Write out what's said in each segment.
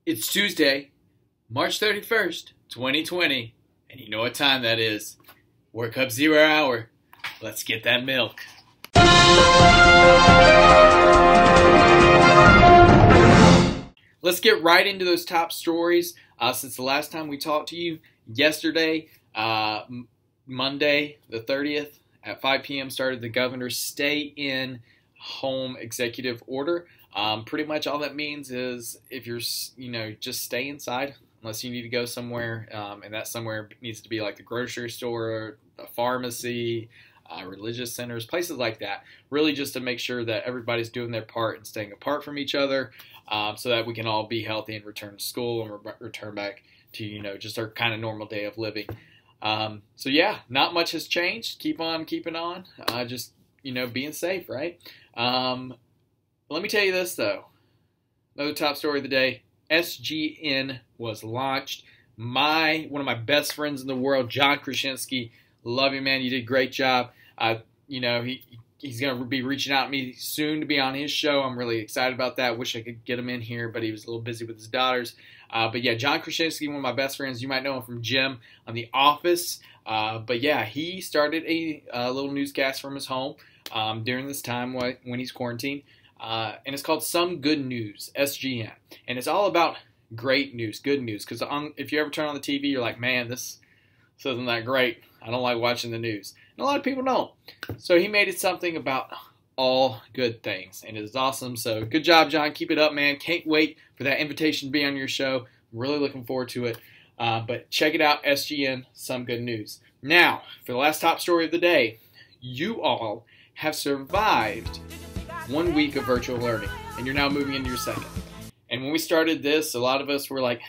It's Tuesday, March 31st, 2020, and you know what time that is. Warcub 0 hour. Let's get that milk. Let's get right into those top stories. Since the last time we talked to you yesterday, Monday the 30th at 5 p.m. started the governor's stay-in-home executive order. Pretty much all that means is if you're, just stay inside unless you need to go somewhere, and that somewhere needs to be like the grocery store, a pharmacy, religious centers, places like that. Really just to make sure that everybody's doing their part and staying apart from each other, so that we can all be healthy and return to school and return back to, just our kind of normal day of living. So yeah, not much has changed. Keep on keeping on. Just, being safe, right? Let me tell you this, though. Another top story of the day. SGN was launched. One of my best friends in the world, John Krasinski. Love you, man. You did a great job. He's going to be reaching out to me soon to be on his show. I'm really excited about that. Wish I could get him in here, but he was a little busy with his daughters. But yeah, John Krasinski, one of my best friends. You might know him from Jim on The Office. But yeah, he started a little newscast from his home during this time when he's quarantined. And it's called Some Good News, SGN. And it's all about great news, good news. Because if you ever turn on the TV, you're like, man, this isn't that great. I don't like watching the news. And a lot of people don't. So he made it something about all good things. And it is awesome. So good job, John. Keep it up, man. Can't wait for that invitation to be on your show. Really looking forward to it. But check it out, SGN, Some Good News. Now, for the last top story of the day, you all have survived 1 week of virtual learning, and you're now moving into your second. And when we started this, a lot of us were like,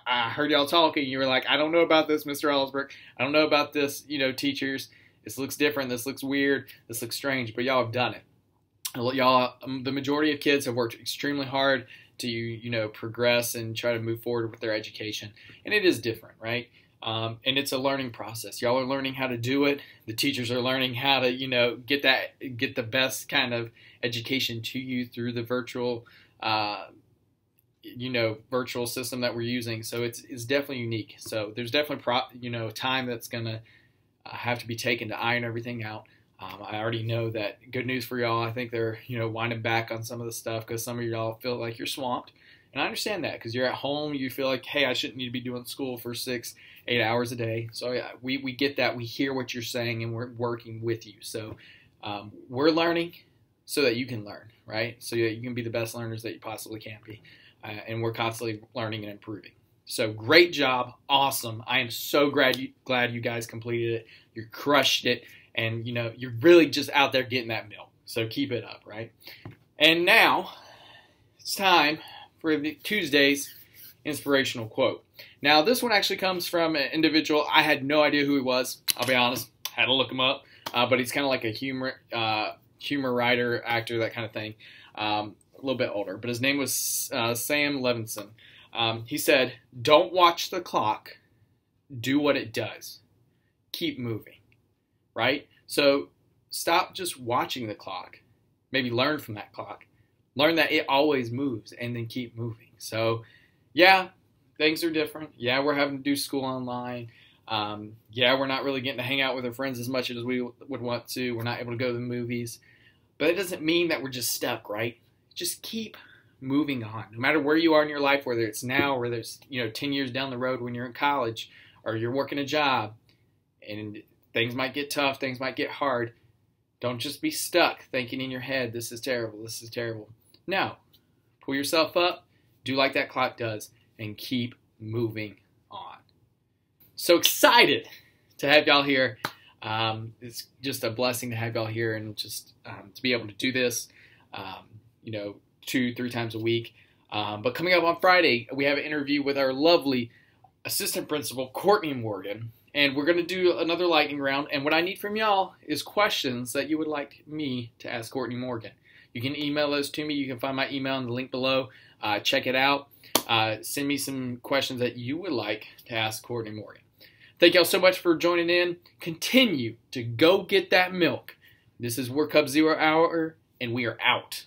I heard y'all talking, you were like, I don't know about this, Mr.Alsbrook. I don't know about this, teachers. This looks different. This looks weird. This looks strange, but y'all have done it. Y'all, the majority of kids have worked extremely hard to, progress and try to move forward with their education. And it is different, right? And it's a learning process. Y'all are learning how to do it. The teachers are learning how to, get the best kind of education to you through the virtual, virtual system that we're using. So it's definitely unique. So there's definitely, time that's going to have to be taken to iron everything out. I already know that good news for y'all. I think they're, winding back on some of the stuff because some of y'all feel like you're swamped. And I understand that because you're at home. You feel like, hey, I shouldn't need to be doing school for 6-8 hours a day. So yeah, we get that. We hear what you're saying and we're working with you. So we're learning so that you can learn, right? So that you can be the best learners that you possibly can be. And we're constantly learning and improving. So great job. Awesome. I am so glad you guys completed it. You crushed it. And, you're really just out there getting that milk. So keep it up, right? And now it's time for Tuesday's inspirational quote. Now, this one actually comes from an individual. I had no idea who he was. I'll be honest. Had to look him up. But he's kind of like a humor writer, actor, that kind of thing. A little bit older. But his name was Sam Levinson. He said, "Don't watch the clock. Do what it does. Keep moving." Right? So stop just watching the clock. Maybe learn from that clock. Learn that it always moves and then keep moving. So yeah, things are different. Yeah, we're having to do school online. Yeah, we're not really getting to hang out with our friends as much as we would want to. We're not able to go to the movies. But it doesn't mean that we're just stuck, right? Just keep moving on. No matter where you are in your life, whether it's now or whether it's 10 years down the road when you're in college or you're working a job and things might get tough, things might get hard. Don't just be stuck thinking in your head, this is terrible, this is terrible. No. Pull yourself up, do like that clock does, and keep moving on. So excited to have y'all here. It's just a blessing to have y'all here and just to be able to do this, 2-3 times a week. But coming up on Friday, we have an interview with our lovely assistant principal, Courtney Morgan. And we're going to do another lightning round. And what I need from y'all is questions that you would like me to ask Courtney Morgan. You can email those to me. You can find my email in the link below. Check it out. Send me some questions that you would like to ask Courtney Morgan. Thank y'all so much for joining in. Continue to go get that milk. This is Warcub 0 hour, and we are out.